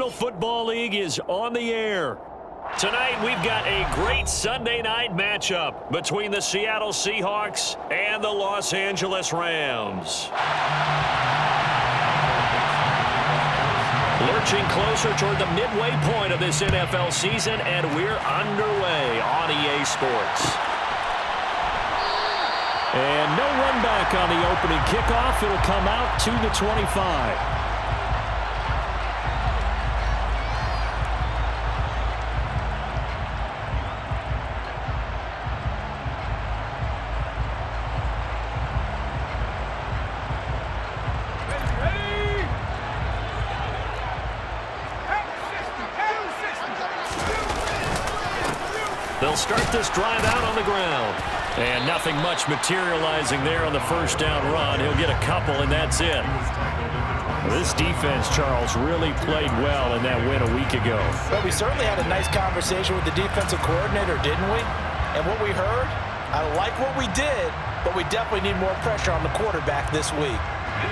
Football League is on the air. Tonight, we've got a great Sunday night matchup between the Seattle Seahawks and the Los Angeles Rams. Lurching closer toward the midway point of this NFL season, and we're underway on EA Sports. And no run back on the opening kickoff. It'll come out to the 25. They'll start this drive out on the ground. And nothing much materializing there on the first down run. He'll get a couple, and that's it. This defense, Charles, really played well in that win a week ago. But we certainly had a nice conversation with the defensive coordinator, didn't we? And what we heard, I like what we did, but we definitely need more pressure on the quarterback this week.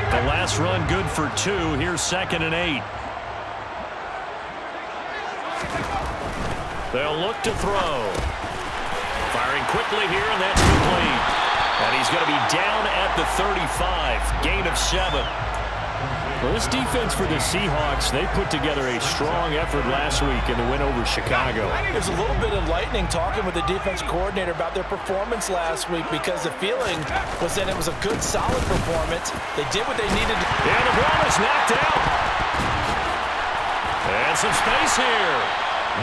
The last run good for 2. Here's 2nd and 8. They'll look to throw. Firing quickly here, and that's complete. And he's going to be down at the 35. Gain of 7. Well, this defense for the Seahawks, they put together a strong effort last week in the win over Chicago. There's a little bit enlightening talking with the defense coordinator about their performance last week, because the feeling was that it was a good, solid performance. They did what they needed to. And the ball is knocked out. And some space here.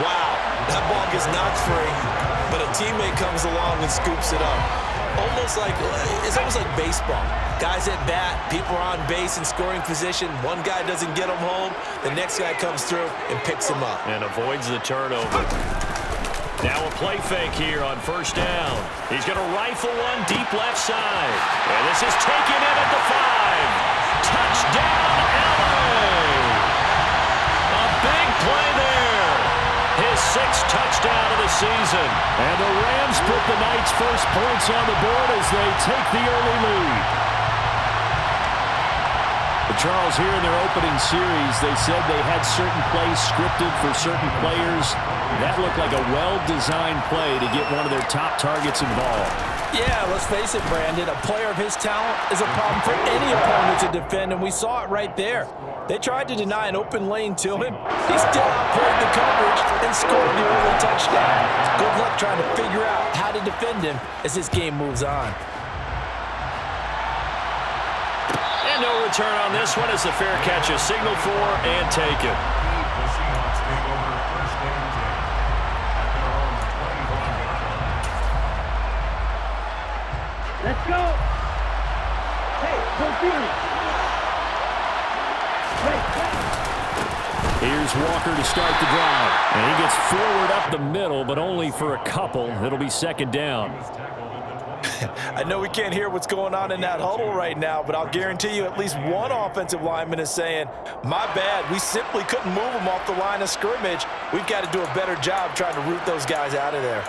Wow, that ball gets knocked free, but a teammate comes along and scoops it up. It's almost like baseball. Guys at bat, people are on base in scoring position. One guy doesn't get him home, the next guy comes through and picks him up. And avoids the turnover. Now a play fake here on first down. He's going to rifle one deep left side. And this is taken in at the 5. Touchdown, LA! A big play there. His 6th touchdown of the season. And the Rams put the night's first points on the board as they take the early lead. But Charles, here in their opening series, they said they had certain plays scripted for certain players. That looked like a well-designed play to get one of their top targets involved. Yeah, let's face it, Brandon. A player of his talent is a problem for any opponent to defend, and we saw it right there. They tried to deny an open lane to him. He still outplayed the coverage and scored the early touchdown. Good luck trying to figure out how to defend him as this game moves on. And no return on this one as the fair catch is signaled for and taken. Let's go. Hey, go Here's Walker to start the drive. And he gets forward up the middle, but only for a couple. It'll be 2nd down. I know we can't hear what's going on in that huddle right now, but I'll guarantee you at least one offensive lineman is saying, my bad, we simply couldn't move them off the line of scrimmage. We've got to do a better job trying to root those guys out of there.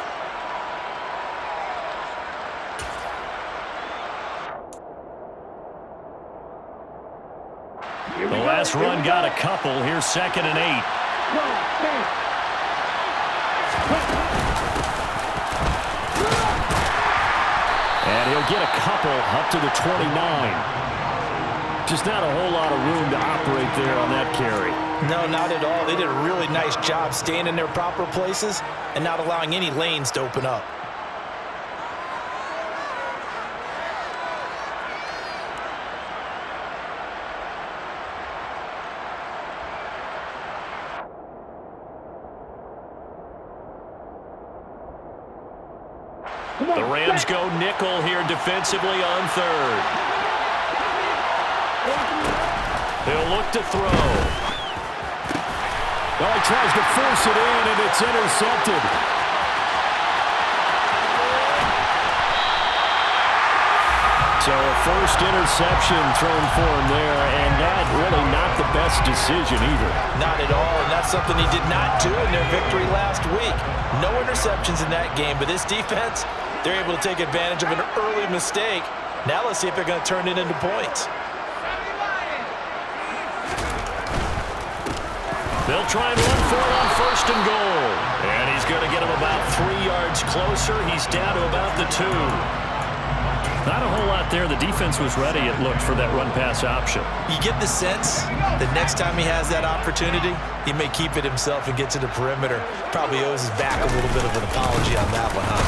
The last run got a couple. Here's 2nd and 8. And he'll get a couple up to the 29. Just not a whole lot of room to operate there on that carry. No, not at all. They did a really nice job staying in their proper places and not allowing any lanes to open up. The Rams go nickel here defensively on 3rd. He'll look to throw. Well, he tries to force it in, and it's intercepted. So a first interception thrown for him there, and that really not the best decision either. Not at all, and that's something he did not do in their victory last week. No interceptions in that game, but this defense, they're able to take advantage of an early mistake. Now let's see if they're going to turn it into points. They'll try and run for it on 1st and goal. And he's going to get him about 3 yards closer. He's down to about the 2. Not a whole lot there. The defense was ready, it looked, for that run-pass option. You get the sense that next time he has that opportunity, he may keep it himself and get to the perimeter. Probably owes his back a little bit of an apology on that one, huh?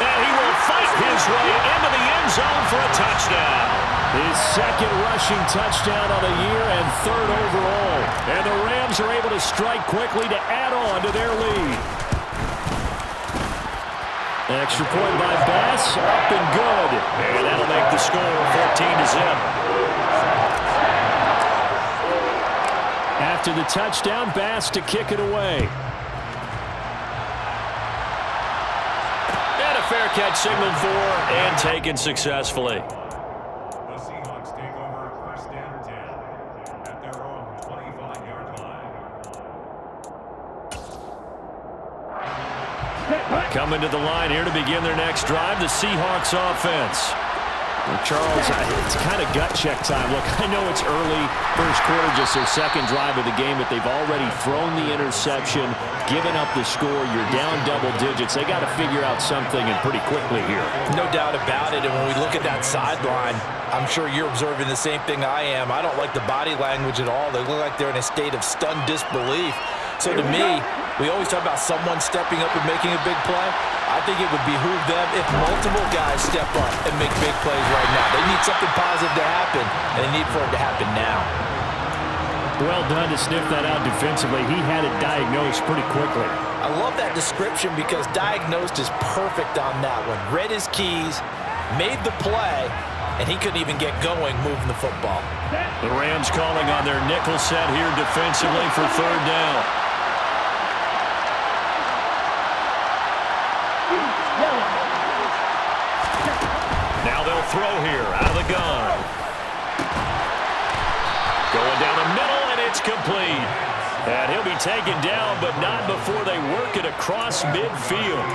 And he will fight his way into the end zone for a touchdown. His 2nd rushing touchdown on the year and 3rd overall. And the Rams are able to strike quickly to add on to their lead. Extra point by Bass, up and good. And that'll make the score 14-0. After the touchdown, Bass to kick it away. And a fair catch signaled for and taken successfully. The Seahawks take over 1st and 10 at their own 25-yard line. Coming to the line here to begin their next drive, the Seahawks offense. Well, Charles, it's kind of gut check time. Look, I know it's early, 1st quarter, just their 2nd drive of the game, but they've already thrown the interception, given up the score. You're down double digits. They got to figure out something, and pretty quickly here. No doubt about it. And when we look at that sideline, I'm sure you're observing the same thing I am. I don't like the body language at all. They look like they're in a state of stunned disbelief. So to me, we always talk about someone stepping up and making a big play. I think it would behoove them if multiple guys step up and make big plays right now. They need something positive to happen, and they need for it to happen now. Well done to sniff that out defensively. He had it diagnosed pretty quickly. I love that description because diagnosed is perfect on that one. Read his keys, made the play, and he couldn't even get going moving the football. The Rams calling on their nickel set here defensively for 3rd down. Now they'll throw here out of the gun. Going down the middle, and it's complete. And he'll be taken down, but not before they work it across midfield.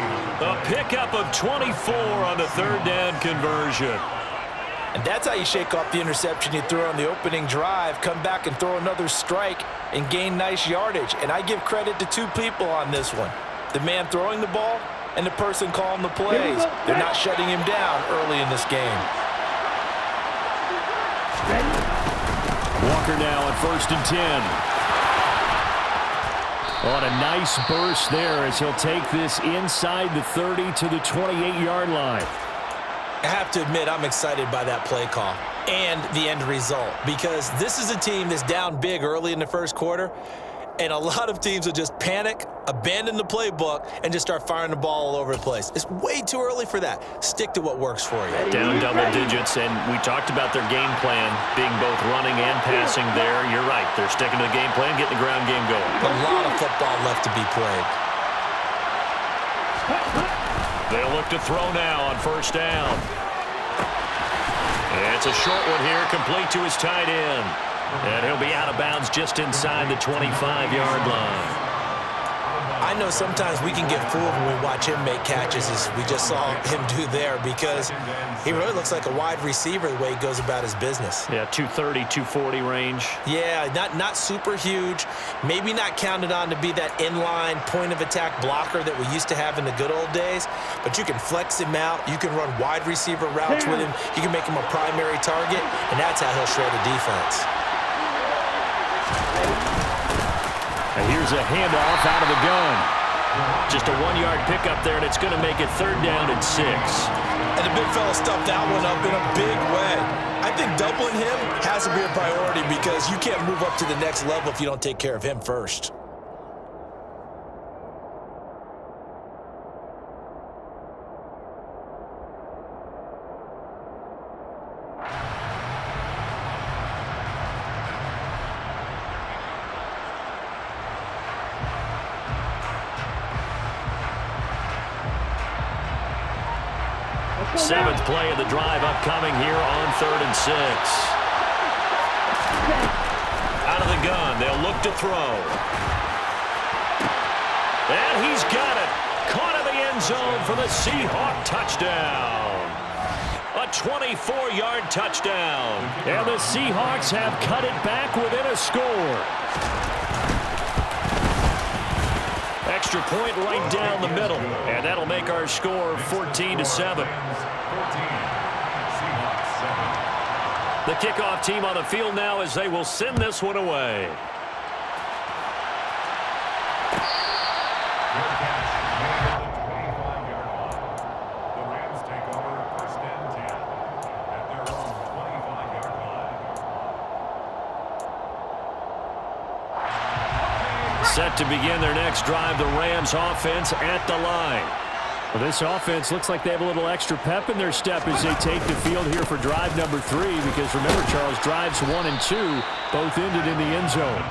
A pickup of 24 on the 3rd down conversion. And that's how you shake off the interception you threw on the opening drive, come back and throw another strike and gain nice yardage. And I give credit to 2 people on this one. The man throwing the ball and the person calling the plays. They're not shutting him down early in this game. Walker now on 1st and 10. On a nice burst there as he'll take this inside the 30 to the 28-yard line. I have to admit, I'm excited by that play call and the end result because this is a team that's down big early in the 1st quarter, and a lot of teams will just panic, abandon the playbook, and just start firing the ball all over the place. It's way too early for that. Stick to what works for you. Down double digits, and we talked about their game plan being both running and passing there. You're right. They're sticking to the game plan, getting the ground game going. A lot of football left to be played. They'll look to throw now on 1st down. And it's a short one here, complete to his tight end. And he'll be out of bounds just inside the 25-yard line. I know sometimes we can get fooled when we watch him make catches, as we just saw him do there, because he really looks like a wide receiver the way he goes about his business. Yeah, 230, 240 range. Yeah, not super huge. Maybe not counted on to be that inline point-of-attack blocker that we used to have in the good old days, but you can flex him out. You can run wide receiver routes with him. You can make him a primary target, and that's how he'll shred a defense. And here's a handoff out of the gun. Just a 1-yard pickup there, and it's going to make it 3rd down and 6. And the big fella stuffed that one up in a big way. I think doubling him has to be a priority because you can't move up to the next level if you don't take care of him first. Seventh play of the drive upcoming here on 3rd and 6. Out of the gun, they'll look to throw. And he's got it. Caught in the end zone for the Seahawk touchdown. A 24-yard touchdown. And the Seahawks have cut it back within a score. Extra point right down the middle. And that'll make our score 14-7. The kickoff team on the field now as they will send this one away. Set to begin their next drive, the Rams offense at the line. Well, this offense looks like they have a little extra pep in their step as they take the field here for drive number 3, because remember, Charles, drives 1 and 2 both ended in the end zone.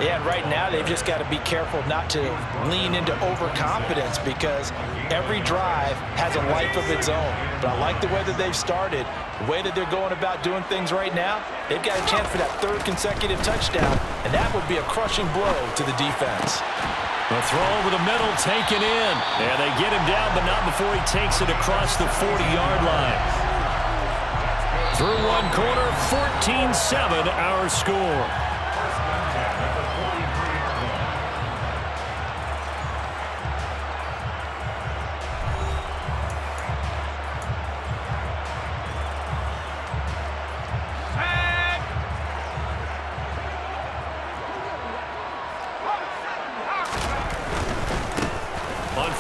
Yeah, and right now they've just got to be careful not to lean into overconfidence, because every drive has a life of its own. But I like the way that they've started, the way that they're going about doing things right now. They've got a chance for that 3rd consecutive touchdown, and that would be a crushing blow to the defense. The throw over the middle taken in. And they get him down, but not before he takes it across the 40-yard line. Through one corner, 14-7 our score.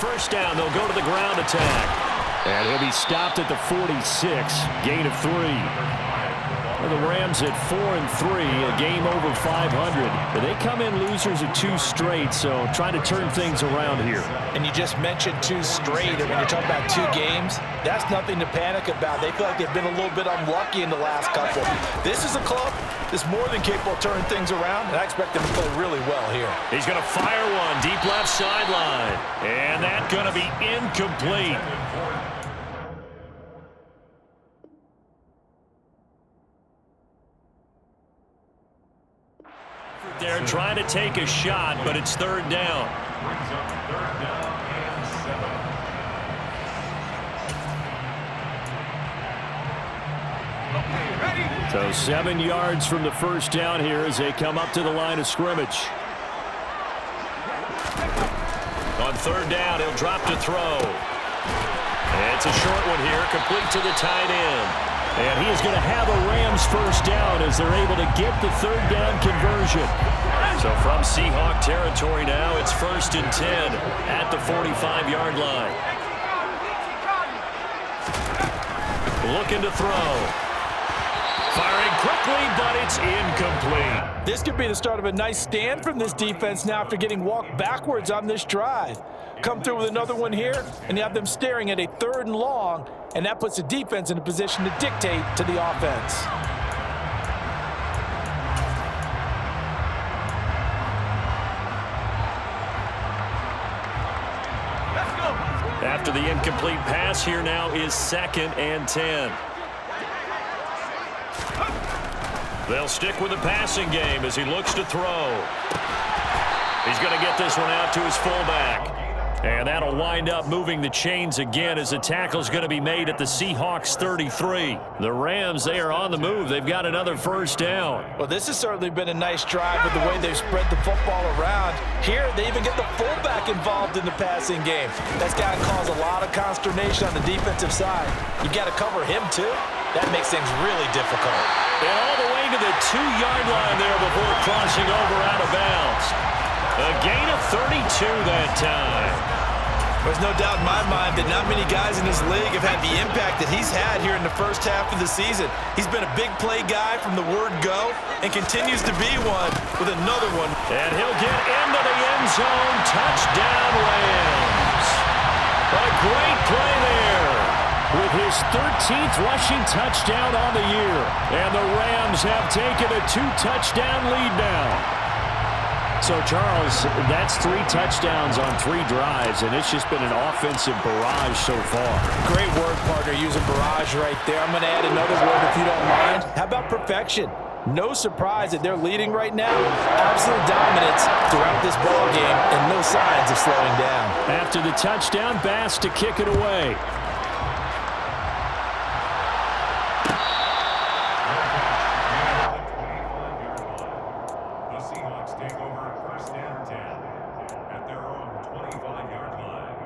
First down, they'll go to the ground attack. And he'll be stopped at the 46, gain of 3. And the Rams at 4-3, a game over 500. But they come in losers of 2 straight, so trying to turn things around here. And you just mentioned 2 straight, and when you're talking about 2 games, that's nothing to panic about. They feel like they've been a little bit unlucky in the last couple. This is a club that's more than capable of turning things around, and I expect them to play really well here. He's going to fire one deep left sideline, and that's going to be incomplete. They're trying to take a shot, but it's 3rd down. So 7 yards from the first down here as they come up to the line of scrimmage. On 3rd down, he'll drop to throw. It's a short one here, complete to the tight end. And he is going to have a Rams first down as they're able to get the 3rd down conversion. So from Seahawk territory now, it's 1st and 10 at the 45-yard line. Looking to throw. Firing quickly, but it's incomplete. This could be the start of a nice stand from this defense now after getting walked backwards on this drive. Come through with another one here, and you have them staring at a 3rd and long, and that puts the defense in a position to dictate to the offense. After the incomplete pass, here now is 2nd and 10. They'll stick with the passing game as he looks to throw. He's going to get this one out to his fullback. And that'll wind up moving the chains again as the tackle's going to be made at the Seahawks 33. The Rams, they are on the move. They've got another first down. Well, this has certainly been a nice drive with the way they've spread the football around. Here, they even get the fullback involved in the passing game. That's got to cause a lot of consternation on the defensive side. You got to cover him, too. That makes things really difficult. And all the way to the 2-yard line there before crossing over out of bounds. A gain of 32 that time. There's no doubt in my mind that not many guys in this league have had the impact that he's had here in the first half of the season. He's been a big play guy from the word go and continues to be one with another one. And he'll get into the end zone. Touchdown, Rams. A great play there. With his 13th rushing touchdown on the year. And the Rams have taken a 2-touchdown lead now. So, Charles, that's 3 touchdowns on 3 drives, and it's just been an offensive barrage so far. Great word, partner, using barrage right there. I'm going to add another word if you don't mind. How about perfection? No surprise that they're leading right now. Absolute dominance throughout this ball game, and no signs of slowing down. After the touchdown, Bass to kick it away. take over first and 10 at their own 25-yard line.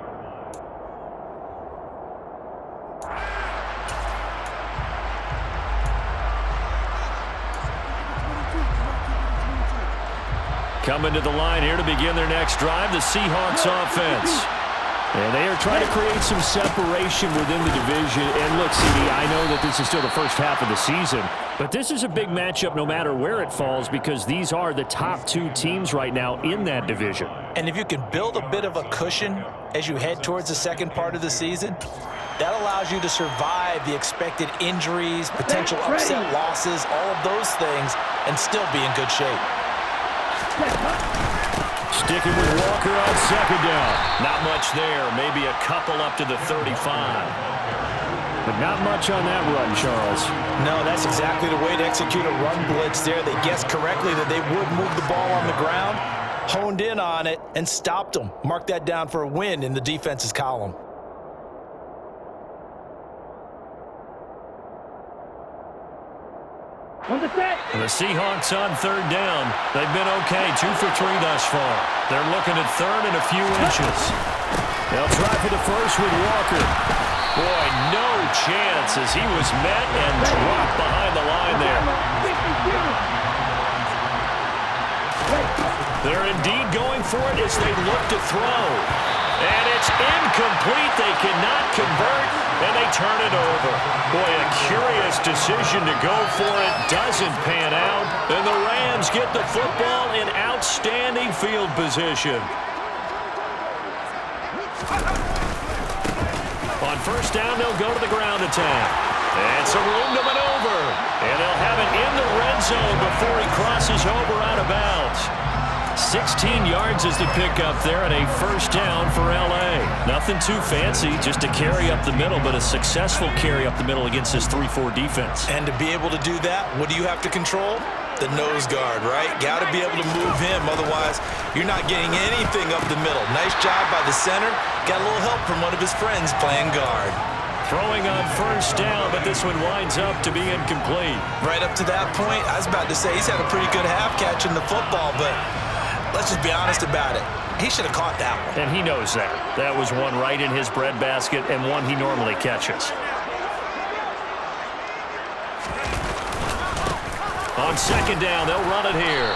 Coming to the line here to begin their next drive, the Seahawks offense. And they are trying to create some separation within the division. And look, CD, I know that this is still the first half of the season, but this is a big matchup no matter where it falls because these are the top two teams right now in that division. And if you can build a bit of a cushion as you head towards the second part of the season, that allows you to survive the expected injuries, potential upset losses, all of those things, and still be in good shape. Sticking with Walker on second down. Not much there. Maybe a couple up to the 35. But not much on that run, Charles. No, that's exactly the way to execute a run blitz there. They guessed correctly that they would move the ball on the ground, honed in on it, and stopped them. Mark that down for a win in the defense's column. The Seahawks on third down. They've been okay, 2 for 3 thus far. They're looking at third and a few inches. They'll try for the first with Walker. Boy, no chance as he was met and dropped behind the line there. They're indeed going for it as they look to throw. And it's incomplete. They cannot convert, and they turn it over. Boy, a curious decision to go for it. Doesn't pan out, and the Rams get the football in outstanding field position. On first down, they'll go to the ground attack. And some room to maneuver. And they'll have it in the red zone before he crosses over out of bounds. 16 yards is the pickup there and a first down for L.A. Nothing too fancy, just a carry up the middle, but a successful carry up the middle against this 3-4 defense. And to be able to do that, what do you have to control? The nose guard, right? Got to be able to move him, otherwise you're not getting anything up the middle. Nice job by the center. Got a little help from one of his friends playing guard. Throwing on first down, but this one winds up to be incomplete. Right up to that point, I was about to say he's had a pretty good half catching the football, but let's just be honest about it. He should have caught that one. And he knows that. That was one right in his breadbasket and one he normally catches. On second down, they'll run it here.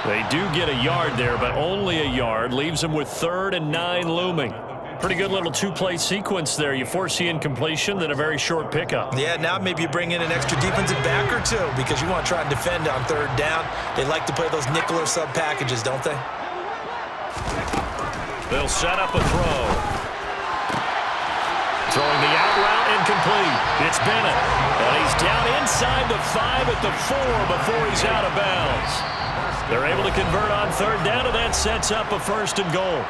They do get a yard there, but only a yard. Leaves them with 3rd and 9 looming. Pretty good little two-play sequence there. You force the incompletion, then a very short pickup. Yeah, now maybe you bring in an extra defensive back or two because you want to try and defend on third down. They like to play those nickel or sub packages, don't they? They'll set up a throw. Throwing the out route incomplete. It's Bennett. And he's down inside the 5 at the 4 before he's out of bounds. They're able to convert on third down, and that sets up a 1st and goal.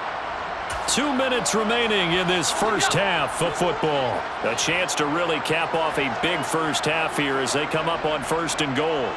2 minutes remaining in this first half of football. A chance to really cap off a big first half here as they come up on 1st and goal.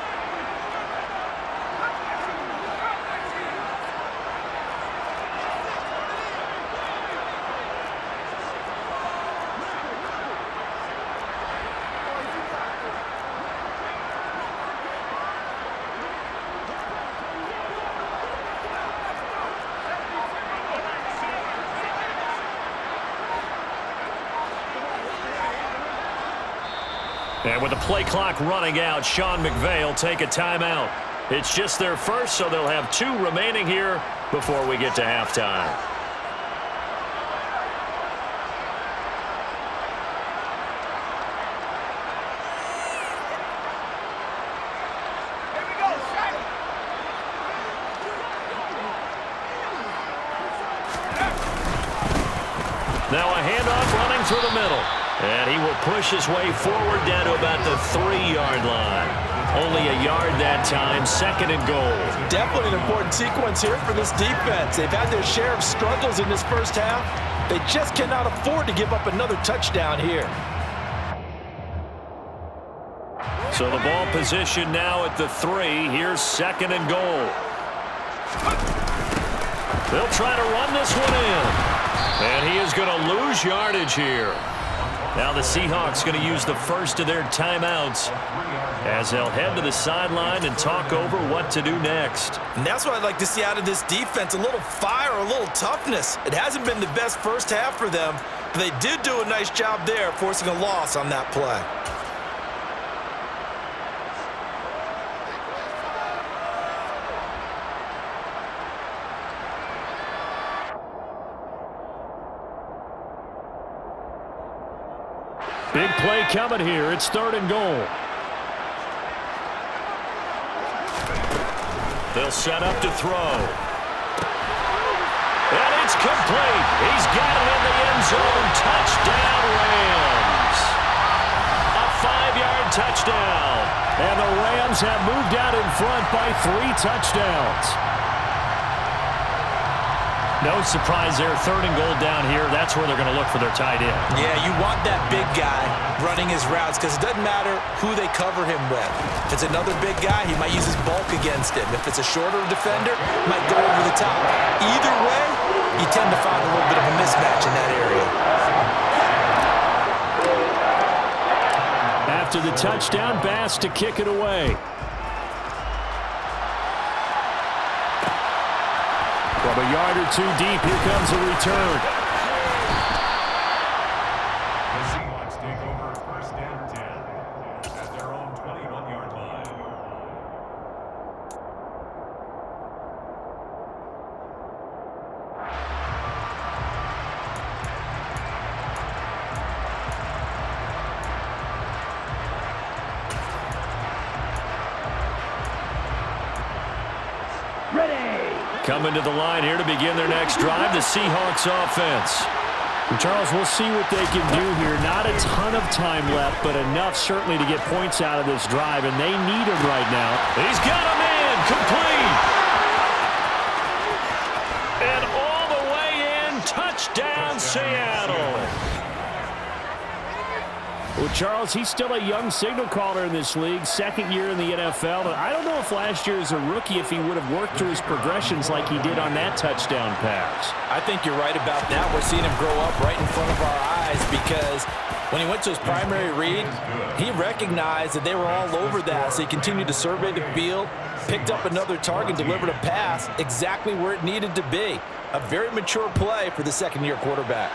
And with the play clock running out, Sean McVay will take a timeout. It's just their first, so they'll have 2 remaining here before we get to halftime. Now a handoff running through the middle. And he will push his way forward down to about the 3-yard line. Only a yard that time, 2nd and goal. Definitely an important sequence here for this defense. They've had their share of struggles in this first half. They just cannot afford to give up another touchdown here. So the ball position now at the 3. Here's 2nd and goal. They'll try to run this one in. And he is going to lose yardage here. Now the Seahawks going to use the first of their timeouts as they'll head to the sideline and talk over what to do next. And that's what I'd like to see out of this defense, a little fire, a little toughness. It hasn't been the best first half for them, but they did do a nice job there, forcing a loss on that play. Big play coming here. It's 3rd and goal. They'll set up to throw. And it's complete. He's got it in the end zone. Touchdown, Rams. A 5-yard touchdown. And the Rams have moved out in front by 3 touchdowns. No surprise there. 3rd and goal down here. That's where they're going to look for their tight end. Yeah, you want that big guy running his routes because it doesn't matter who they cover him with. If it's another big guy, he might use his bulk against him. If it's a shorter defender, he might go over the top. Either way, you tend to find a little bit of a mismatch in that area. After the touchdown, Bass to kick it away. From a yard or 2 deep, here comes a return. The Seahawks take over 1st and 10 at their own 21-yard line. Coming to the line here to begin their next drive, the Seahawks offense. And Charles, we'll see what they can do here. Not a ton of time left, but enough certainly to get points out of this drive, and they need him right now. He's got a man complete. And all the way in, touchdown Seattle. Well, Charles, he's still a young signal caller in this league, 2nd year in the NFL. But I don't know if last year as a rookie, if he would have worked through his progressions like he did on that touchdown pass. I think you're right about that. We're seeing him grow up right in front of our eyes because when he went to his primary read, he recognized that they were all over that. So he continued to survey the field, picked up another target, delivered a pass exactly where it needed to be. A very mature play for the 2nd-year quarterback.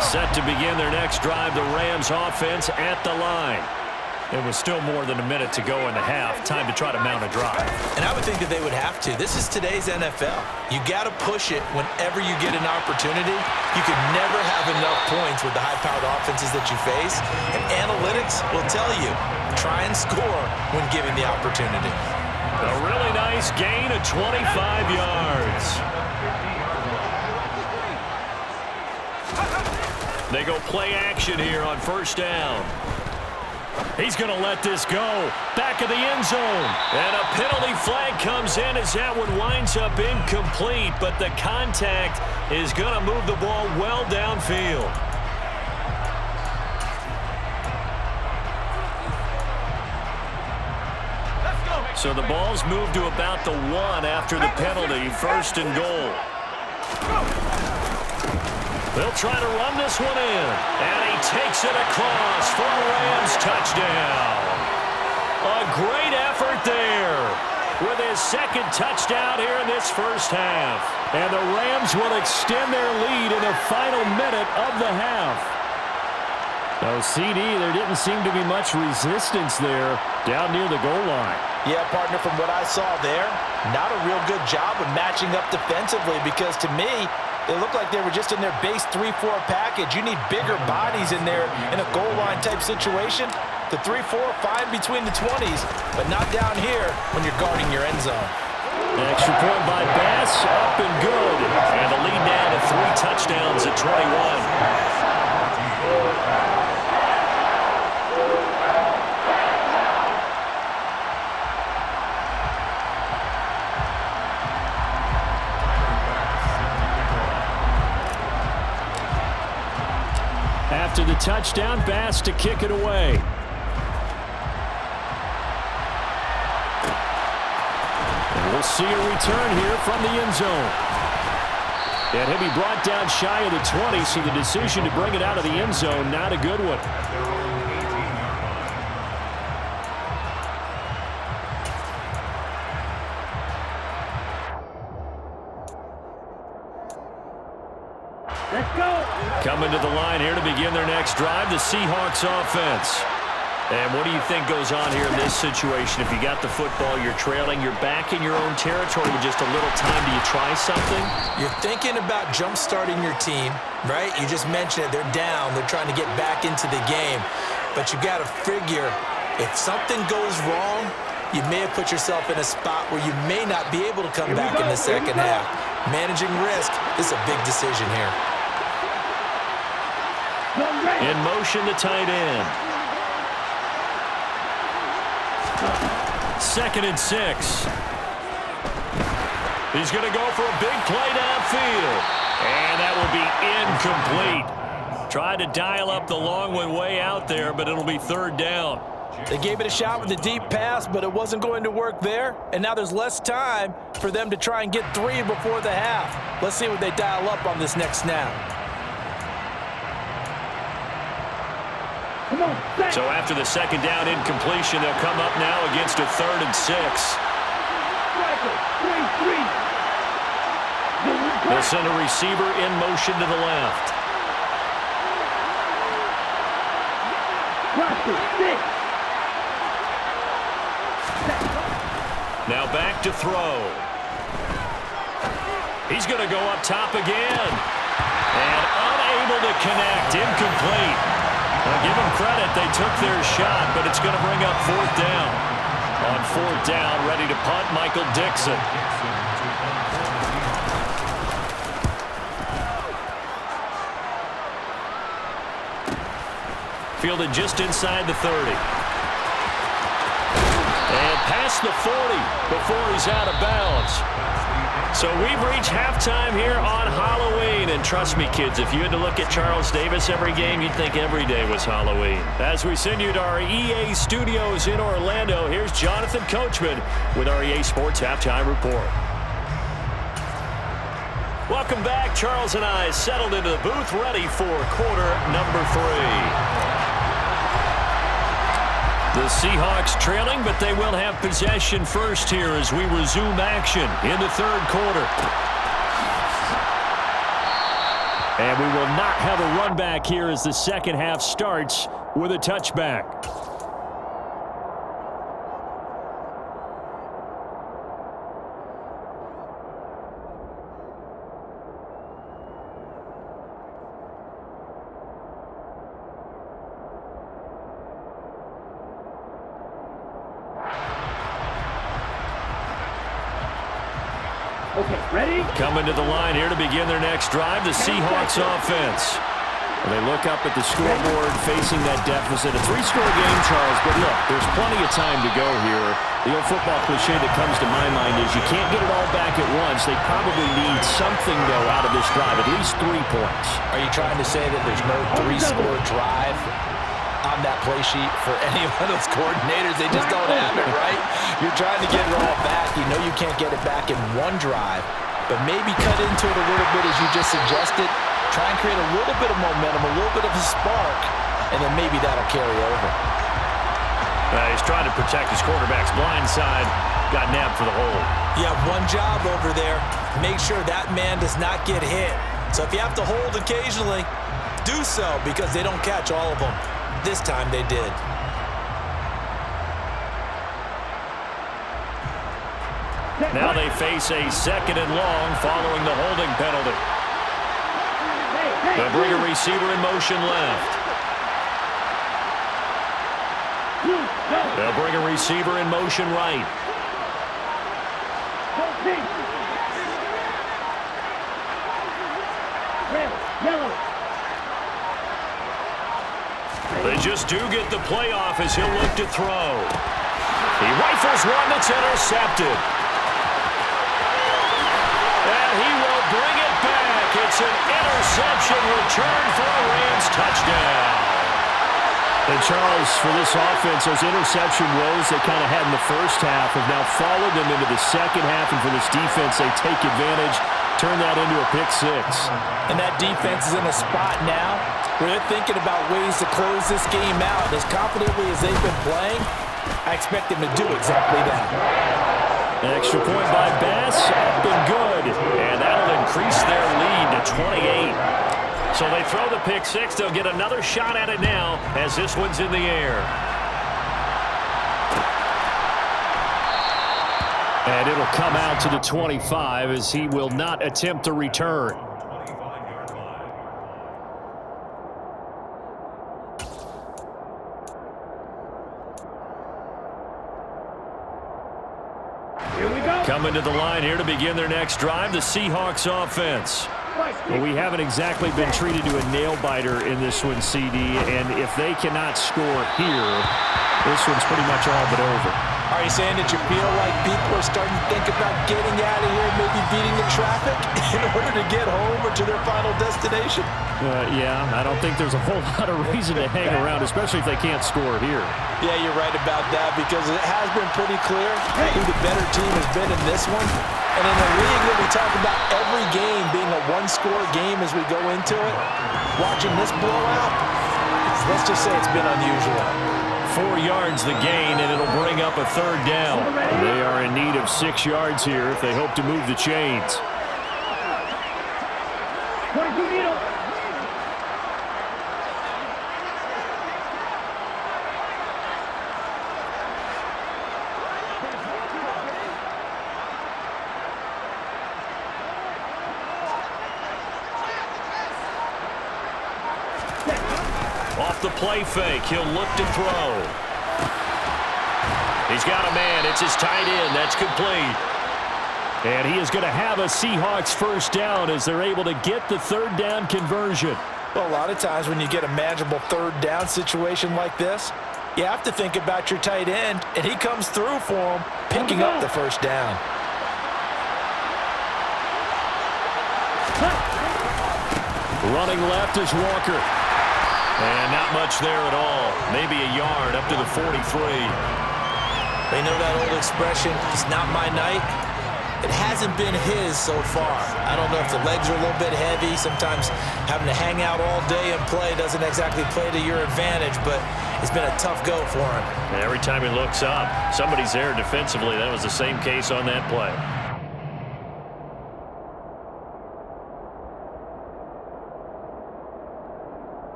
Set to begin their next drive, the Rams offense at the line. It was still more than a minute to go in the half. Time to try to mount a drive. And I would think that they would have to. This is today's NFL. You got to push it whenever you get an opportunity. You could never have enough points with the high-powered offenses that you face. And analytics will tell you, try and score when given the opportunity. A really nice gain of 25 yards. They go play action here on 1st down. He's going to let this go. Back of the end zone. And a penalty flag comes in as that one winds up incomplete. But the contact is going to move the ball well downfield. So the ball's moved to about the 1 after the penalty. 1st and goal. They'll try to run this one in. And he takes it across for a Rams touchdown. A great effort there with his 2nd touchdown here in this 1st half. And the Rams will extend their lead in the final minute of the half. No, CD, there didn't seem to be much resistance there down near the goal line. Yeah, partner, from what I saw there, not a real good job of matching up defensively because to me, it looked like they were just in their base 3-4 package. You need bigger bodies in there in a goal line type situation. The 3-4, fine between the 20s, but not down here when you're guarding your end zone. An extra point by Bass, up and good. And the lead now to 3 touchdowns at 21. after the touchdown pass to kick it away. And we'll see a return here from the end zone. And he'll be brought down shy of the 20, so the decision to bring it out of the end zone, not a good one. Let's go. Coming to the line here to begin their next drive, the Seahawks offense. And what do you think goes on here in this situation? If you got the football, you're trailing, you're back in your own territory with just a little time. Do you try something? You're thinking about jump-starting your team, right? You just mentioned it. They're down. They're trying to get back into the game. But you got to figure, if something goes wrong, you may have put yourself in a spot where you may not be able to come back in the second half. Managing risk is a big decision here. In motion, the tight end. 2nd and 6. He's going to go for a big play downfield. And that will be incomplete. Tried to dial up the long one way out there, but it'll be 3rd down. They gave it a shot with a deep pass, but it wasn't going to work there. And now there's less time for them to try and get 3 before the half. Let's see what they dial up on this next snap. Come on, set. So after the 2nd down incompletion, they'll come up now against a 3rd and 6. Striker, 3-3. They'll send a receiver in motion to the left. Roster, 6. Now back to throw. He's going to go up top again. And unable to connect. Incomplete. Well, give them credit. They took their shot, but it's going to bring up 4th down. On 4th down, ready to punt, Michael Dixon. Fielded just inside the 30. And past the 40 before he's out of bounds. So we've reached halftime here on Halloween. And trust me, kids, if you had to look at Charles Davis every game, you'd think every day was Halloween. As we send you to our EA studios in Orlando, here's Jonathan Coachman with our EA Sports Halftime Report. Welcome back. Charles and I settled into the booth, ready for quarter number 3. The Seahawks trailing, but they will have possession first here as we resume action in the 3rd quarter. And we will not have a run back here as the second half starts with a touchback. Okay, ready? Coming to the line here to begin their next drive, the Seahawks offense. They look up at the scoreboard facing that deficit. A 3-score game, Charles, but look, there's plenty of time to go here. The old football cliche that comes to my mind is you can't get it all back at once. They probably need something, though, out of this drive, at least 3 points. Are you trying to say that there's no 3-score drive on that play sheet for any of those coordinators? They just don't have it, right? You're trying to get it all back. You know you can't get it back in one drive, but maybe cut into it a little bit as you just suggested. Try and create a little bit of momentum, a little bit of a spark, and then maybe that'll carry over. He's trying to protect his quarterback's blind side. Got nabbed for the hold. You have one job over there. Make sure that man does not get hit. So if you have to hold occasionally, do so because they don't catch all of them. This time they did. Now they face a 2nd and long following the holding penalty. They'll bring a receiver in motion left. They'll bring a receiver in motion right. They just do get the playoff as he'll look to throw. He rifles one that's intercepted. And he will bring it back. It's an interception. interception returned for a Rams touchdown. And Charles, for this offense, those interception woes they kind of had in the first half have now followed them into the second half, and for this defense, they take advantage, turn that into a pick six. And that defense is in a spot now where they're thinking about ways to close this game out. As confidently as they've been playing, I expect them to do exactly that. An extra point by Bass, up and good. And that'll increase their lead to 28. So they throw the pick six. They'll get another shot at it now as this one's in the air. And it'll come out to the 25 as he will not attempt to return. 25-yard line. Here we go. Coming to the line here to begin their next drive, the Seahawks offense. Well, we haven't exactly been treated to a nail-biter in this one, CD, and if they cannot score here, this one's pretty much all but over. Are you saying that you feel like people are starting to think about getting out of here, maybe beating the traffic in order to get home or to their final destination? Yeah, I don't think there's a whole lot of reason to hang around, especially if they can't score here. Yeah, you're right about that because it has been pretty clear who the better team has been in this one. And in a league that we talk about every game being a one-score game as we go into it, watching this blowout, let's just say it's been unusual. 4 yards the gain, and it'll bring up a third down. They are in need of 6 yards here if they hope to move the chains. 22 needle. Off the play fake, he'll look to throw. He's got a man. It's his tight end. That's complete. And he is going to have a Seahawks first down as they're able to get the third down conversion. Well, a lot of times when you get a manageable third down situation like this, you have to think about your tight end, and he comes through for him, picking up the first down. Running left is Walker. And not much there at all. Maybe a yard up to the 43. They know that old expression, it's not my night. It hasn't been his so far. I don't know if the legs are a little bit heavy. Sometimes having to hang out all day and play doesn't exactly play to your advantage, but it's been a tough go for him. And every time he looks up, somebody's there defensively. That was the same case on that play.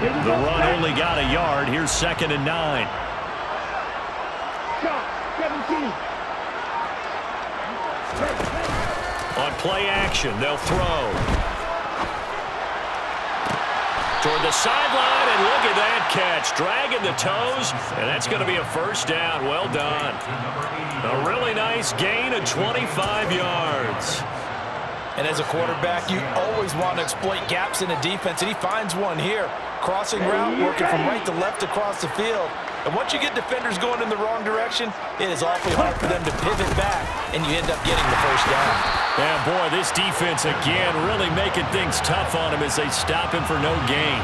The run only got a yard. Here's 2nd and 9. Shot, 17. On play action, they'll throw. Toward the sideline, and look at that catch. Dragging the toes, and that's going to be a first down. Well done. A really nice gain of 25 yards. And as a quarterback, you always want to exploit gaps in a defense, and he finds one here. Crossing route, working from right to left across the field. And once you get defenders going in the wrong direction, it is awfully hard for them to pivot back, and you end up getting the first down. Yeah, boy, this defense, again, really making things tough on him as they stop him for no gain.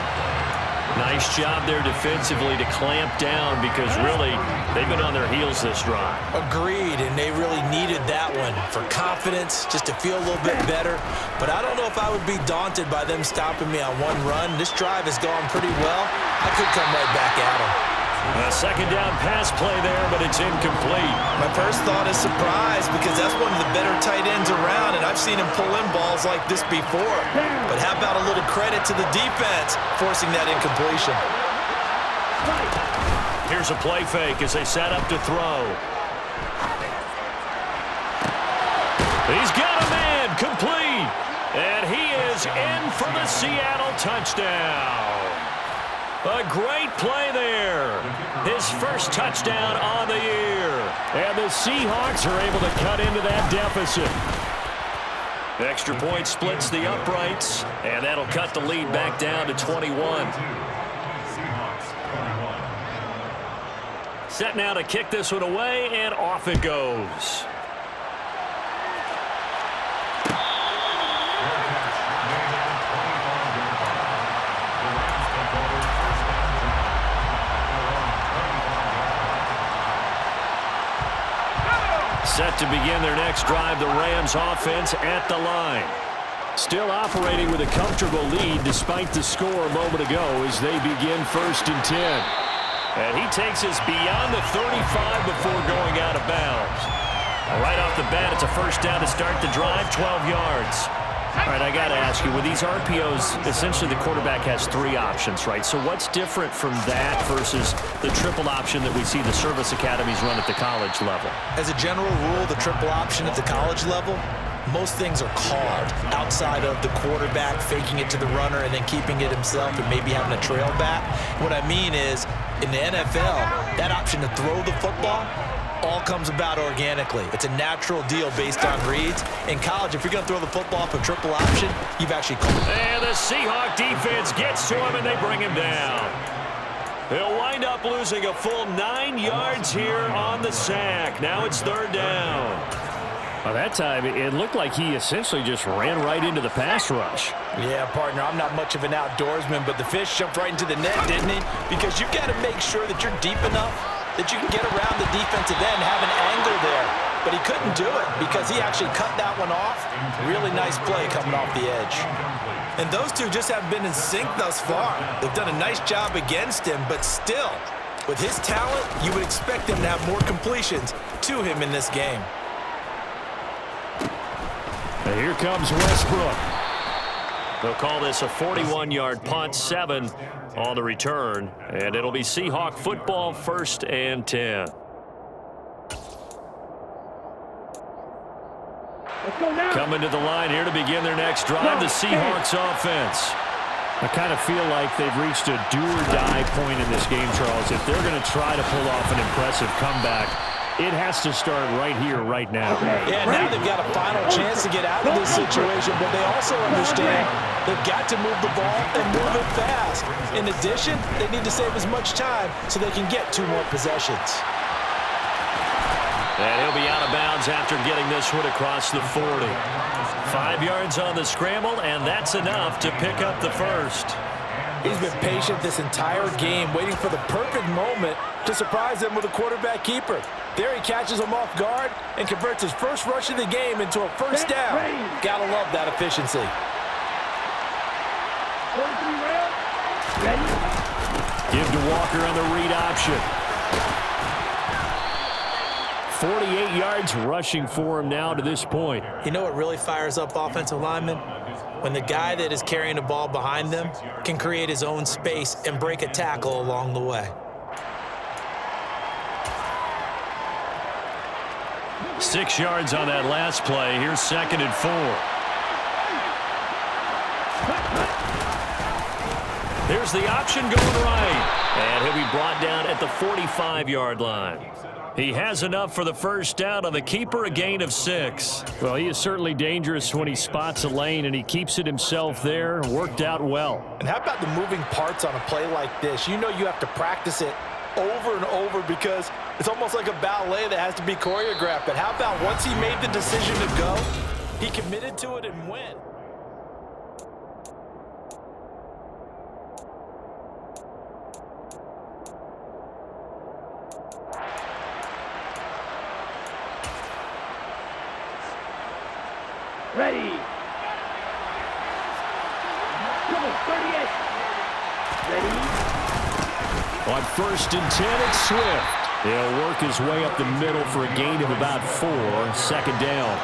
Nice job there defensively to clamp down because, really, they've been on their heels this drive. Agreed, and they really needed that one for confidence, just to feel a little bit better. But I don't know if I would be daunted by them stopping me on one run. This drive has gone pretty well. I could come right back at them. A second down pass play there, but it's incomplete. My first thought is surprise because that's one of the better tight ends around, and I've seen him pull in balls like this before. But how about a little credit to the defense forcing that incompletion? Here's a play fake as they set up to throw. He's got a man, complete. And he is in for the Seattle touchdown. A great play there. His first touchdown on the year. And the Seahawks are able to cut into that deficit. Extra point splits the uprights, and that'll cut the lead back down to 21. Set now to kick this one away, and off it goes. Set to begin their next drive, the Rams offense at the line. Still operating with a comfortable lead despite the score a moment ago as they begin 1st and 10. And he takes us beyond the 35 before going out of bounds. Right off the bat, it's a first down to start the drive, 12 yards. All right, I got to ask you, with these RPOs, essentially the quarterback has 3 options, right? So what's different from that versus the triple option that we see the service academies run at the college level? As a general rule, the triple option at the college level, most things are called outside of the quarterback faking it to the runner and then keeping it himself and maybe having a trail back. What I mean is, in the NFL, that option to throw the football all comes about organically. It's a natural deal based on reads. In college, if you're going to throw the football off a triple option, you've actually called it. And the Seahawk defense gets to him, and they bring him down. He'll wind up losing a full 9 yards here on the sack. Now it's 3rd down. Well, that time, it looked like he essentially just ran right into the pass rush. Yeah, partner, I'm not much of an outdoorsman, but the fish jumped right into the net, didn't he? Because you've got to make sure that you're deep enough that you can get around the defensive end, have an angle there. But he couldn't do it because he actually cut that one off. Really nice play coming off the edge. And those two just haven't been in sync thus far. They've done a nice job against him, but still, with his talent, you would expect him to have more completions to him in this game. And here comes Westbrook. They'll call this a 41-yard punt, 7 on the return, and it'll be Seahawk football, 1st and 10. Let's go now. Coming to the line here to begin their next drive, the Seahawks offense. I kind of feel like they've reached a do-or-die point in this game, Charles. If they're going to try to pull off an impressive comeback, it has to start right here, right now. Yeah, now they've got a final chance to get out of this situation, but they also understand they've got to move the ball and move it fast. In addition, they need to save as much time so they can get 2 more possessions. And he'll be out of bounds after getting this one across the 40. 5 yards on the scramble, and that's enough to pick up the first. He's been patient this entire game, waiting for the perfect moment to surprise them with a quarterback keeper. There he catches him off guard and converts his first rush of the game into a first down. Gotta love that efficiency. 43 round. Ready? Give to Walker on the read option. 48 yards rushing for him now to this point. You know what really fires up offensive linemen? When the guy that is carrying the ball behind them can create his own space and break a tackle along the way. 6 yards on that last play. Here's 2nd and 4. Here's the option going right. And he'll be brought down at the 45-yard line. He has enough for the first down on the keeper, a gain of 6. Well, he is certainly dangerous when he spots a lane, and he keeps it himself there. Worked out well. And how about the moving parts on a play like this? You know you have to practice it over and over because it's almost like a ballet that has to be choreographed. But how about once he made the decision to go, he committed to it and went. Ready. Come on, 38. Ready. On 1st and 10, it's Swift. He'll work his way up the middle for a gain of about 4. 2nd down.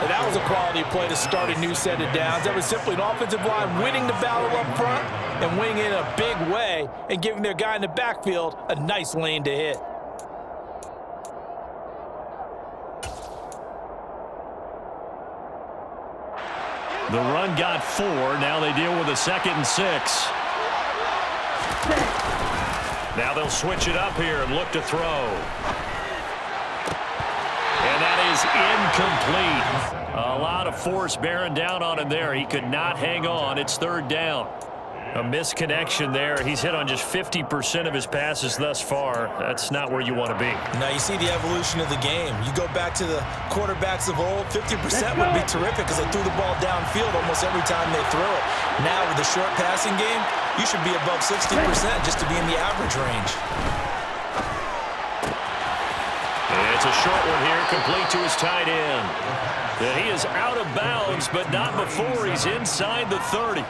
And that was a quality play to start a new set of downs. That was simply an offensive line winning the battle up front and winning in a big way and giving their guy in the backfield a nice lane to hit. The run got 4. Now they deal with a 2nd and 6. Now they'll switch it up here and look to throw. And that is incomplete. A lot of force bearing down on him there. He could not hang on. It's 3rd down. A misconnection there. He's hit on just 50% of his passes thus far. That's not where you want to be. Now you see the evolution of the game. You go back to the quarterbacks of old, 50% would be terrific because they threw the ball downfield almost every time they threw it. Now with the short passing game, you should be above 60% just to be in the average range. It's a short one here, complete to his tight end. And he is out of bounds, but not before he's inside the 30.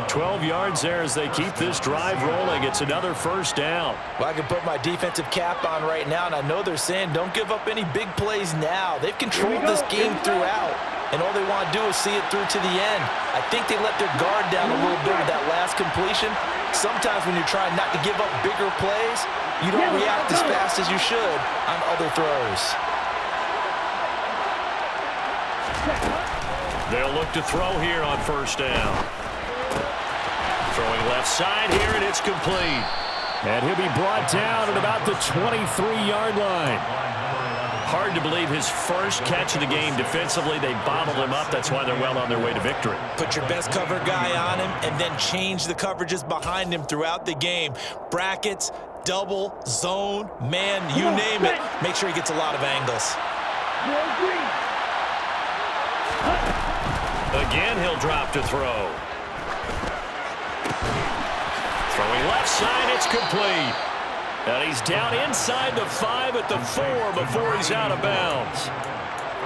12 yards there as they keep this drive rolling. It's another first down. Well, I can put my defensive cap on right now, and I know they're saying don't give up any big plays now. They've controlled this game throughout, and all they want to do is see it through to the end. I think they let their guard down a little bit with that last completion. Sometimes when you're trying not to give up bigger plays, you don't react as fast as you should on other throws. They'll look to throw here on first down. Throwing left side here, and it's complete. And he'll be brought down at about the 23-yard line. Hard to believe his first catch of the game defensively. They bottled him up. That's why they're well on their way to victory. Put your best cover guy on him and then change the coverages behind him throughout the game. Brackets, double, zone, man, you name it. Make sure he gets a lot of angles. Again, he'll drop to throw. Throwing left side, it's complete. And he's down inside the 5 at the 4 before he's out of bounds.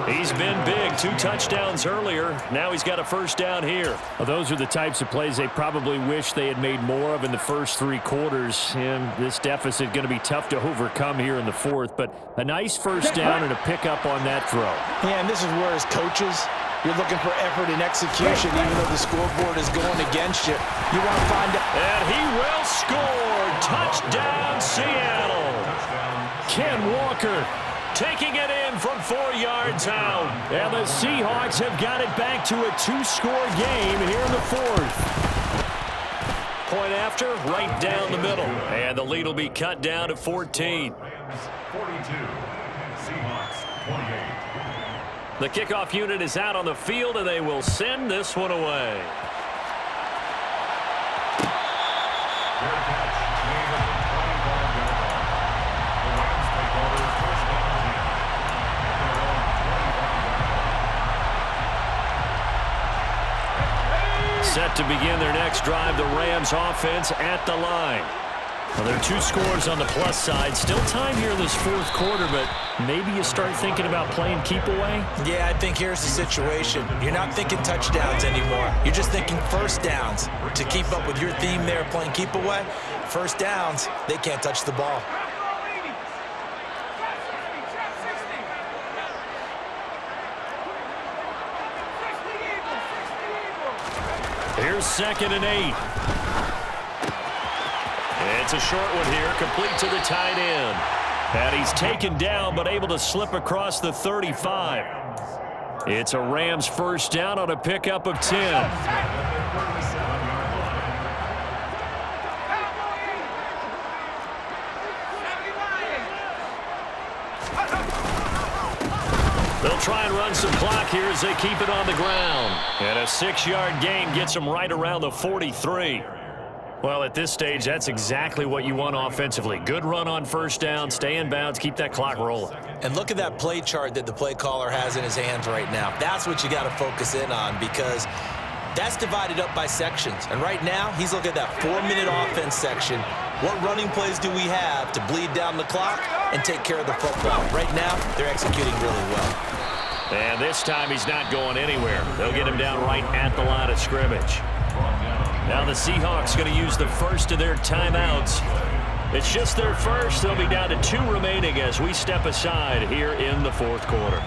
He's been big. 2 touchdowns earlier. Now he's got a first down here. Well, those are the types of plays they probably wish they had made more of in the first 3 quarters. And this deficit going to be tough to overcome here in the 4th. But a nice first down and a pickup on that throw. Yeah, and this is where as coaches, you're looking for effort and execution, even though the scoreboard is going against you. You want to find out. And he will score. Touchdown, Seattle. Ken Walker taking it in from 4 yards out. And the Seahawks have got it back to a 2-score game here in the 4th. Point after, right down the middle. And the lead will be cut down to 14. 42, Seahawks 28. The kickoff unit is out on the field, and they will send this one away. Set to begin their next drive, the Rams offense at the line. Well, there are 2 scores on the plus side. Still time here in this 4th quarter, but maybe you start thinking about playing keep away? Yeah, I think here's the situation. You're not thinking touchdowns anymore. You're just thinking first downs. To keep up with your theme there, playing keep away, first downs, they can't touch the ball. Here's 2nd and 8. It's a short one here, complete to the tight end. And he's taken down, but able to slip across the 35. It's a Rams first down on a pickup of 10. They'll try and run some clock here as they keep it on the ground. And a 6-yard gain gets them right around the 43. Well, at this stage, that's exactly what you want offensively. Good run on first down, stay in bounds, keep that clock rolling. And look at that play chart that the play caller has in his hands right now. That's what you got to focus in on because that's divided up by sections. And right now, he's looking at that 4-minute offense section. What running plays do we have to bleed down the clock and take care of the football? Right now, they're executing really well. And this time, he's not going anywhere. They'll get him down right at the line of scrimmage. Now the Seahawks going to use the first of their timeouts. It's just their first. They'll be down to 2 remaining as we step aside here in the 4th quarter.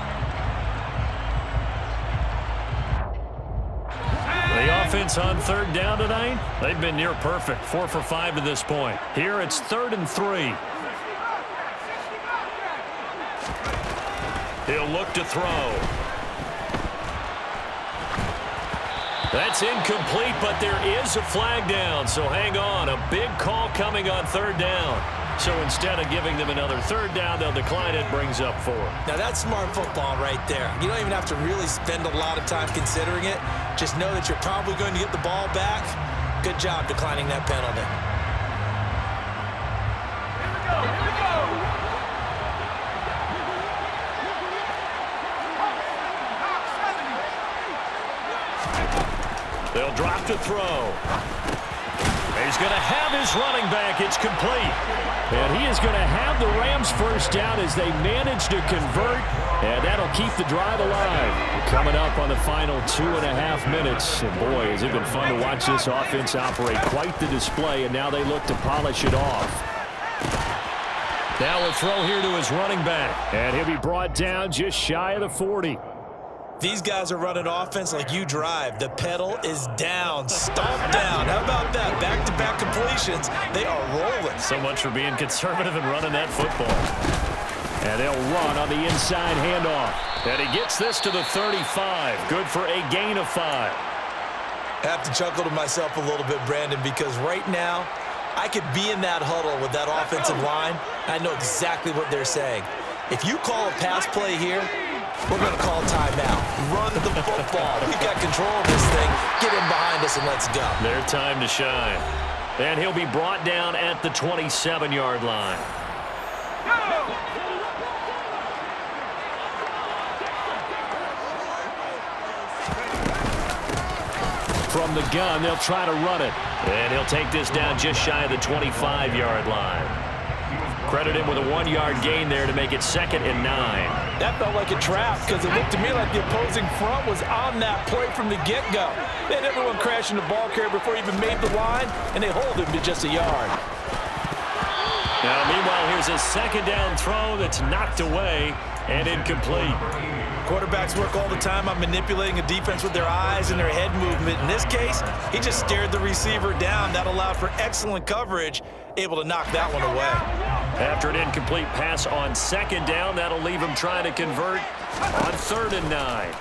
The offense on 3rd down tonight, they've been near perfect. 4 for 5 to this point. Here it's 3rd and 3. He'll look to throw. That's incomplete, but there is a flag down, so hang on. A big call coming on 3rd down. So instead of giving them another 3rd down, they'll decline it, brings up 4. Now that's smart football right there. You don't even have to really spend a lot of time considering it. Just know that you're probably going to get the ball back, Good job declining that penalty. They'll drop to throw. He's going to have his running back. It's complete. And he is going to have the Rams first down as they manage to convert, and that'll keep the drive alive. Coming up on the final 2.5 minutes. And boy, has it been fun to watch this offense operate. Quite the display, and now they look to polish it off. Now a throw here to his running back. And he'll be brought down just shy of the 40. These guys are running offense like you drive. The pedal is down, stomp down. How about that? Back-to-back completions. They are rolling. So much for being conservative and running that football. And they'll run on the inside handoff. And he gets this to the 35. Good for a gain of 5. I have to chuckle to myself a little bit, Brandon, because right now I could be in that huddle with that offensive line. I know exactly what they're saying. If you call a pass play here, we're going to call timeout. Run the football. We've got control of this thing. Get in behind us and let's go. Their time to shine. And he'll be brought down at the 27-yard line. From the gun, they'll try to run it. And he'll take this down just shy of the 25-yard line. Credit him with a 1-yard gain there to make it 2nd and 9. That felt like a trap because it looked to me like the opposing front was on that play from the get-go. They had everyone crashing the ball carrier before he even made the line, and they hold him to just a yard. Now, meanwhile, here's a 2nd down throw that's knocked away and incomplete. Quarterbacks work all the time on manipulating a defense with their eyes and their head movement. In this case, he just stared the receiver down. That allowed for excellent coverage, able to knock that one away. After an incomplete pass on 2nd down, that'll leave him trying to convert on 3rd and 9.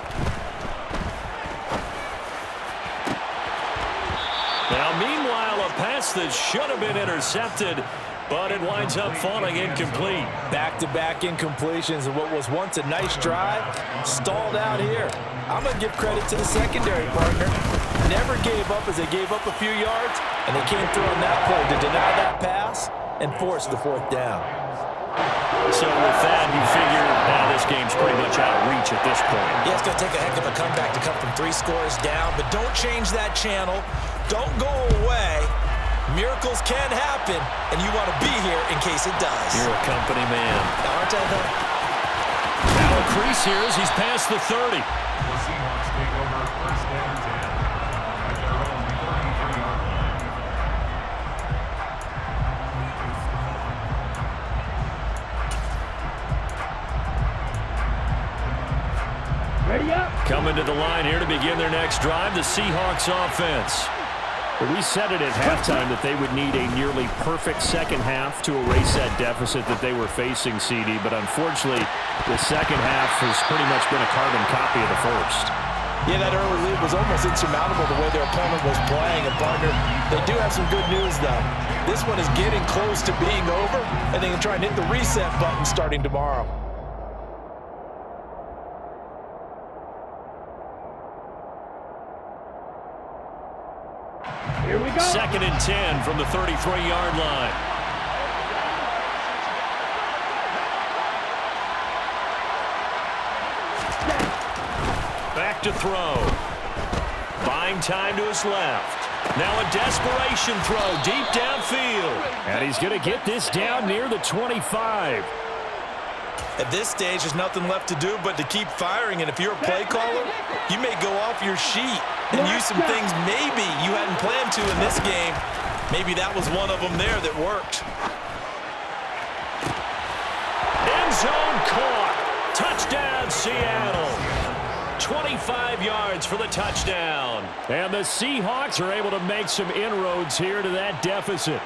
Now, meanwhile, a pass that should have been intercepted, but it winds up falling incomplete. Back-to-back incompletions of what was once a nice drive, stalled out here. I'm going to give credit to the secondary partner. Never gave up as they gave up a few yards, and they came through on that play to deny that pass and force the 4th down. So with that, you figure this game's pretty much out of reach at this point. Yeah, it's going to take a heck of a comeback to come from 3 scores down, but don't change that channel. Don't go away. Miracles can happen, and you want to be here in case it does. You're a company man. Aren't I, though? Now a crease here as he's past the 30. The Seahawks take over 1st and 10 at their own 33-yard line. Ready up. Coming to the line here to begin their next drive, the Seahawks offense. We said it at halftime that they would need a nearly perfect second half to erase that deficit that they were facing, CD. But unfortunately, the second half has pretty much been a carbon copy of the first. Yeah, that early lead was almost insurmountable the way their opponent was playing. And, partner, they do have some good news, though. This one is getting close to being over, and they can try and hit the reset button starting tomorrow. Here we go. 2nd and 10 from the 33-yard line. Back to throw. Buying time to his left. Now a desperation throw deep downfield. And he's going to get this down near the 25. At this stage, there's nothing left to do but to keep firing. And if you're a play caller, you may go off your sheet and use some things maybe you hadn't planned to in this game. Maybe that was one of them there that worked. End zone caught. Touchdown, Seattle. 25 yards for the touchdown. And the Seahawks are able to make some inroads here to that deficit.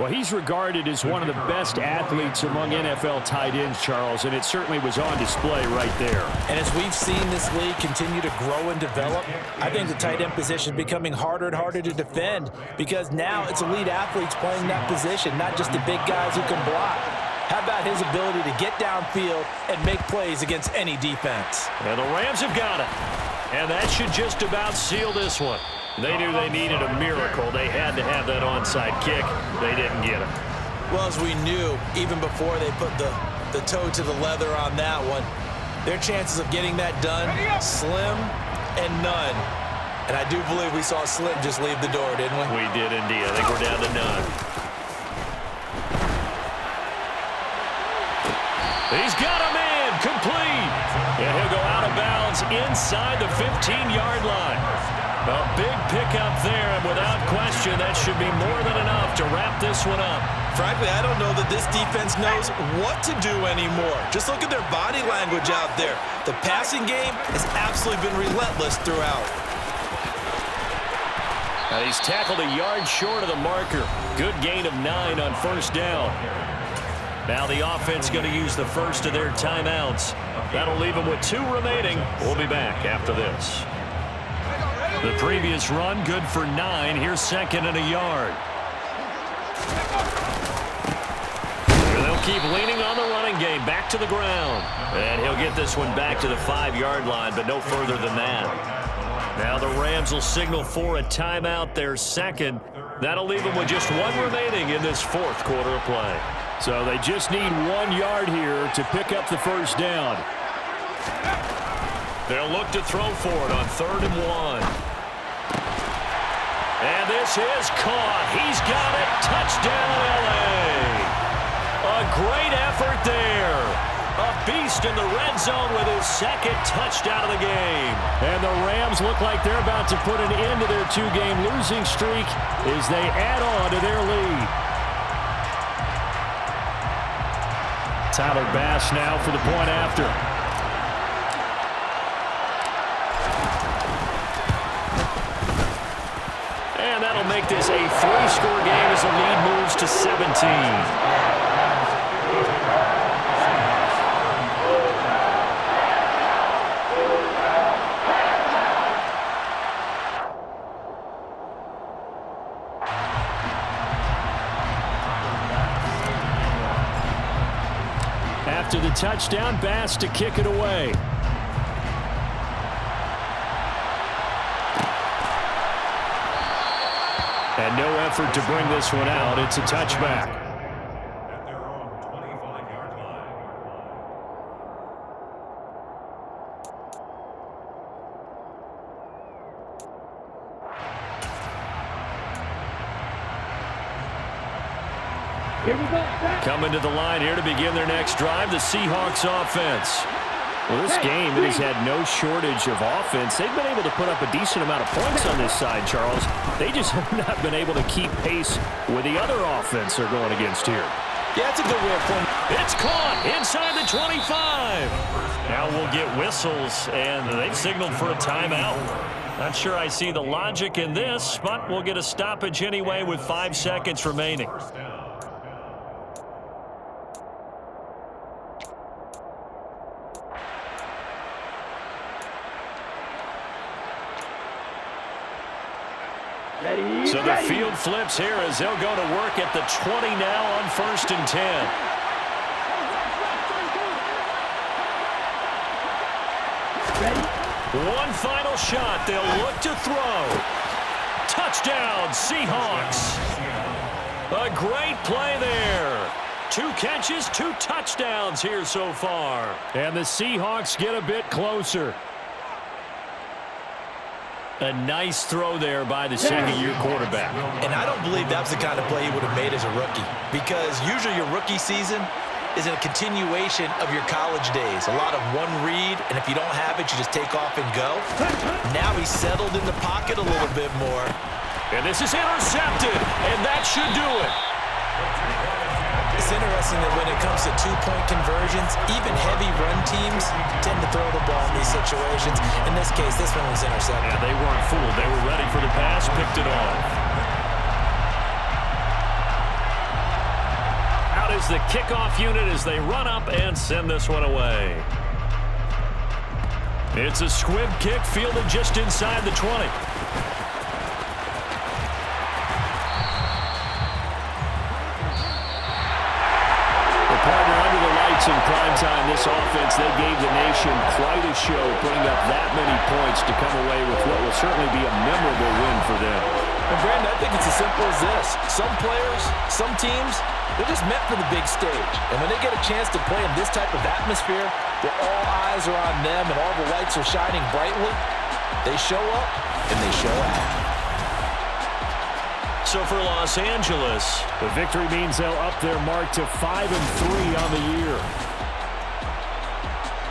Well, he's regarded as one of the best athletes among NFL tight ends, Charles, and it certainly was on display right there. And as we've seen this league continue to grow and develop, I think the tight end position is becoming harder and harder to defend because now it's elite athletes playing that position, not just the big guys who can block. How about his ability to get downfield and make plays against any defense? And the Rams have got it. And that should just about seal this one. They knew they needed a miracle. They had to have that onside kick. They didn't get it. Well, as we knew, even before they put the toe to the leather on that one, their chances of getting that done, slim and none. And I do believe we saw Slim just leave the door, didn't we? We did indeed. I think we're down to none. He's got a man, complete. And he'll go out of bounds inside the 15-yard line. A big pickup there, and without question, that should be more than enough to wrap this one up. Frankly, I don't know that this defense knows what to do anymore. Just look at their body language out there. The passing game has absolutely been relentless throughout. And he's tackled a yard short of the marker. Good gain of 9 on first down. Now the offense going to use the first of their timeouts. That'll leave them with 2 remaining. We'll be back after this. The previous run, good for 9. Here's second and a yard. And they'll keep leaning on the running game. Back to the ground. And he'll get this one back to the 5-yard line, but no further than that. Now the Rams will signal for a timeout, their second. That'll leave them with just 1 remaining in this 4th quarter of play. So they just need 1 yard here to pick up the first down. They'll look to throw for it on 3rd and 1. And this is caught. He's got it. Touchdown, L.A. A great effort there. A beast in the red zone with his 2nd touchdown of the game. And the Rams look like they're about to put an end to their 2-game losing streak as they add on to their lead. Tyler Bass now for the point after. And that'll make this a 3-score game as the lead moves to 17. After the touchdown, Bass to kick it away. And no effort to bring this one out. It's a touchback. At their own 25-yard line. Here we go. Coming to the line here to begin their next drive, the Seahawks offense. Well, this game, it has had no shortage of offense. They've been able to put up a decent amount of points on this side, Charles. They just have not been able to keep pace with the other offense they're going against here. Yeah, that's a good way of putting it. It's caught inside the 25. Now we'll get whistles, and they've signaled for a timeout. Not sure I see the logic in this, but we'll get a stoppage anyway with 5 seconds remaining. So the field flips here as they'll go to work at the 20 now on 1st and 10. One final shot. They'll look to throw. Touchdown, Seahawks. A great play there. 2 catches, 2 touchdowns here so far. And the Seahawks get a bit closer. A nice throw there by the second-year quarterback. And I don't believe that's the kind of play he would have made as a rookie, because usually your rookie season is a continuation of your college days. A lot of one read, and if you don't have it, you just take off and go. Now he's settled in the pocket a little bit more. And this is intercepted, and that should do it. It's interesting that when it comes to 2-point conversions, even heavy run teams tend to throw the ball in these situations. In this case, this one was intercepted. Yeah, they weren't fooled. They were ready for the pass, picked it off. Out is the kickoff unit as they run up and send this one away. It's a squib kick fielded just inside the 20. In prime time this this offense, they gave the nation quite a show, putting up that many points to come away with what will certainly be a memorable win for them. And Brandon, I think it's as simple as this. Some players, some teams, they're just meant for the big stage. And when they get a chance to play in this type of atmosphere, where all eyes are on them and all the lights are shining brightly, they show up and they show out. So for Los Angeles, the victory means they'll up their mark to 5-3 on the year.